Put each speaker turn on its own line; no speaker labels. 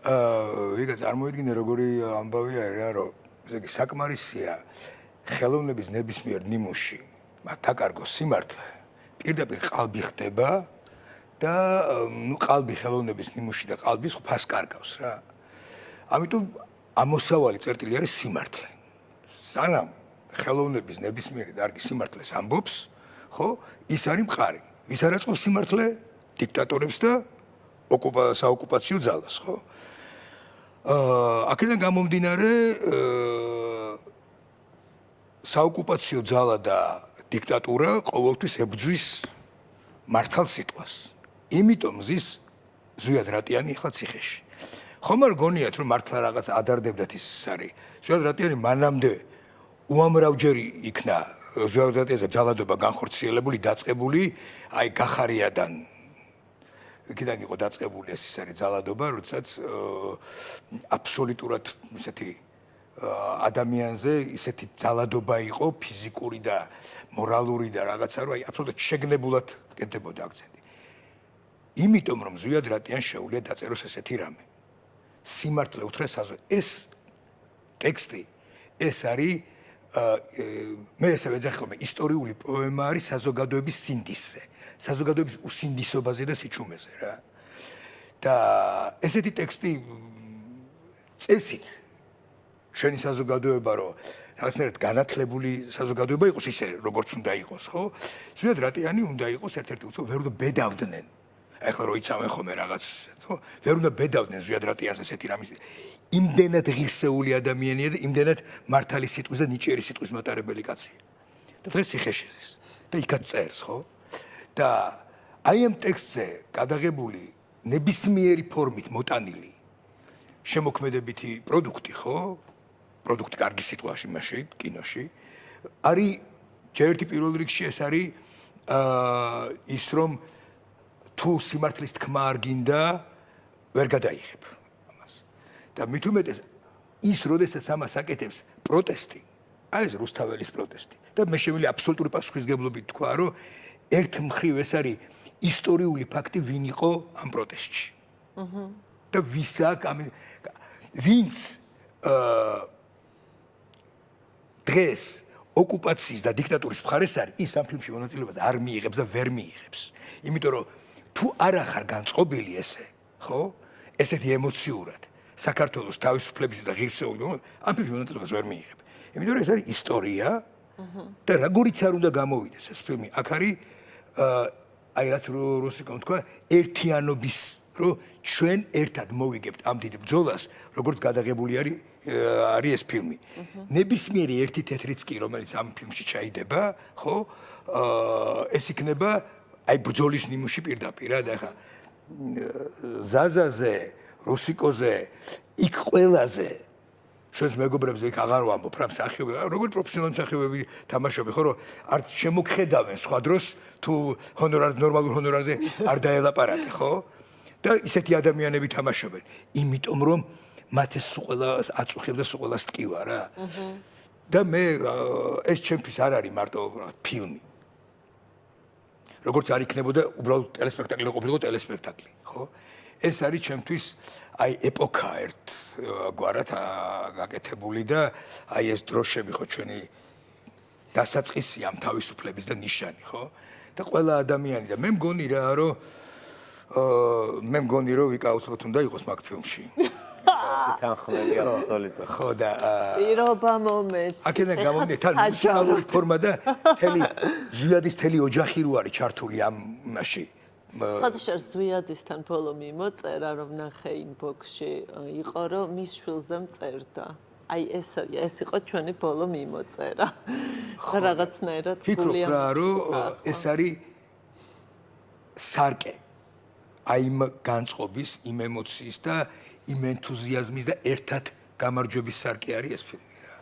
ვიღაც წარმოიდგინე როგორი ამბავი არის რა, რომ ესე იგი საკმარისია ხელოვნების ნებისმიერ ნიმუში მათ დაკარგოს სიმართლე, პირდაპირ ყალბი ხდება და ნუ ყალბი ხელოვნების ნიმუში და ყალბის ყოფას კარგავს რა. ამიტომ ამოსავალი წერტილი არის სიმართლე. სანამ ხელოვნების ნებისმიერი დარგი სიმართლეს ამბობს, ხო, ის არის მყარი. ვის არ აწყობს სიმართლე? დიქტატორებს და საოკუპაციო ძალას, ხო? აქედან გამომდინარე, საოკუპაციო ძალა და დიქტატურა ყოველთვის ებრძვის მართალ სიტყვას. იმიტომ ზის ზვიად რატიანი ახლა ციხეში. ხომ არ გონიათ რომ მართლა რაღაც ადარდებდათ ის არის. ზვიად რატიანი მანამდე უამრავჯერი იქნა ზვიად რატიანზე ძალადობა განხორციელებული, დაწყებული, აი გახარიადან იქიდან იყო დაწყებული ეს არის ძალადობა, როდესაც აბსოლუტურად ისეთი ადამიანზე ისეთი ძალადობა იყო ფიზიკური და მორალური და რაღაცა რომ აი აბსოლუტურად შეგნებულად კეთდებოდა აქცენტი. იმიტომ რომ ზვიად რატიანს შეუძლია დაწეროს ესეთი რამე. სიმართლე უთხრესაზე ეს ტექსტი ეს არის მე ესე ვეძახი ხოლმე ისტორიული პოემა არის საზოგადოების სინდისზე. საზოგადოების უსინდისობაზე და სიჩუმეზე რა. და ესეთი ტექსტი წესით შენი საზოგადოება რომ რაღაცნაირად განათლებული საზოგადოება იყოს ისე როგორც უნდა იყოს, ხო? ზვიად რატიანი უნდა იყოს ერთ-ერთი უცებ ვერ უნდა ბედავდნენ. ახლა რო იცავენ ხოლმე რაღაც, ხო? ვერ უნდა ბედავდნენ ზვიად რატიანს ესეთი რამის. იმდენად ღირსეული ადამიანია და იმდენად მართალი სიტყვის და ნიჭიერი სიტყვის მატარებელი კაცია. და დღეს ციხეში ზის და იქაც წერს, ხო? და აი ამ ტექსტზე გადაღებული ნებისმიერი ფორმით მოტანილი შემოქმედებითი პროდუქტი, ხო? პროდუქტი კარგი სიტყვაში მასში, კინოში. არის ჯერ ერთი პირველ რიგში ეს არის ის რომ თუ სიმართლის თქმა არ გინდა, ვერ გადაიღებ ამას. და მით უმეტეს ის როდესაც ამას აკეთებს პროტესტი, აი ეს რუსთაველის პროტესტი. და მე შემიძლია აბსოლუტური პასუხისგებლობით თქვა, რომ ერთ მხრივ ეს არის ისტორიული ფაქტი, ვინ იყო ამ პროტესტში. და ვის აქვს ვინც დღეს ოკუპაციის და დიქტატურის მხარეს არის, ის ამ ფილმში მონაწილეობას არ მიიღებს და ვერ მიიღებს. იმიტომ რომ თუ არ ახარ განწყობილი ესე, ხო? ესეთი ემოციურად საქართველოს თავისუფლების და ღირსეული ამ ფილმში მონაწილეობას ვერ მიიღებ. იმიტომ რომ ეს არის ისტორია და როგორიც არ უნდა გამოვიდეს ეს ფილმი, აქ არის აი რაც რუსიკომ თქვა, ერთიანობის, რომ ჩვენ ერთად მოვიგებთ ამ დიდ ბრძოლას, როგორც გადაღებული არის ეს ფილმი. ნებისმიერი ერთი თეთრიც კი, რომელიც ამ ფილმში ჩაიდება, ხო? ეს იქნება აი ბრძოლის ნიმუში პირდაპირ და ახლა ზაზაზე, რუსიკოზე, იქ ყველაზე ჩვენს მეგობრებზე იქ აღარ ვამბობ რა მსახიობები, როგორი პროფესიონალური მსახიობები თამაშობენ, ხო რომ არც შემოგხედავენ სხვა დროს თუ ნორმალურ ჰონორარზე არ დაელაპარაკე, ხო? და ისეთი ადამიანები თამაშობენ, იმიტომ რომ მათ ეს ყველას აწუხებს და ყველას ტკივა რა. და მე ეს ჩემთვის არ არის მარტო ფილმი. როგორც არ იქნებოდა უბრალოდ ტელესპექტაკლი, ყოფილიყო ტელესპექტაკლი, ხო? ეს არის ჩემთვის აი ეპოქა ერთ გვარად გაკეთებული და აი ეს დროშები ხო ჩვენი დასაწყისი ამ თავისუფლების და ნიშანი, ხო? და ყველა ადამიანი და მე მგონი რომ ვიკა აუცილებლად უნდა იყოს მაგ ფილმში.
თანხმები აბსოლუტურად.
ხო და
პირობა მომეც.
აქედან გამომდინარე თან მუსიკალური ფორმა და ზვიადის მთელი ოჯახი რო არის ჩართული ამ მასში.
სხვადასხვა ზვიადისთან ბოლო მიმოწერა, რომ ნახე ინბოქსში იყო, რომ მის შვილზე მწერდა. აი ეს იყო ჩვენი ბოლო მიმოწერა. რაღაცნაირად
ფიქრობ რა, რომ ეს არის სარკე. აი იმ განწყობის, იმ ემოციის და იმ ენთუზიაზმის და ერთად გამარჯვების სარკე არის ეს ფილმი რა.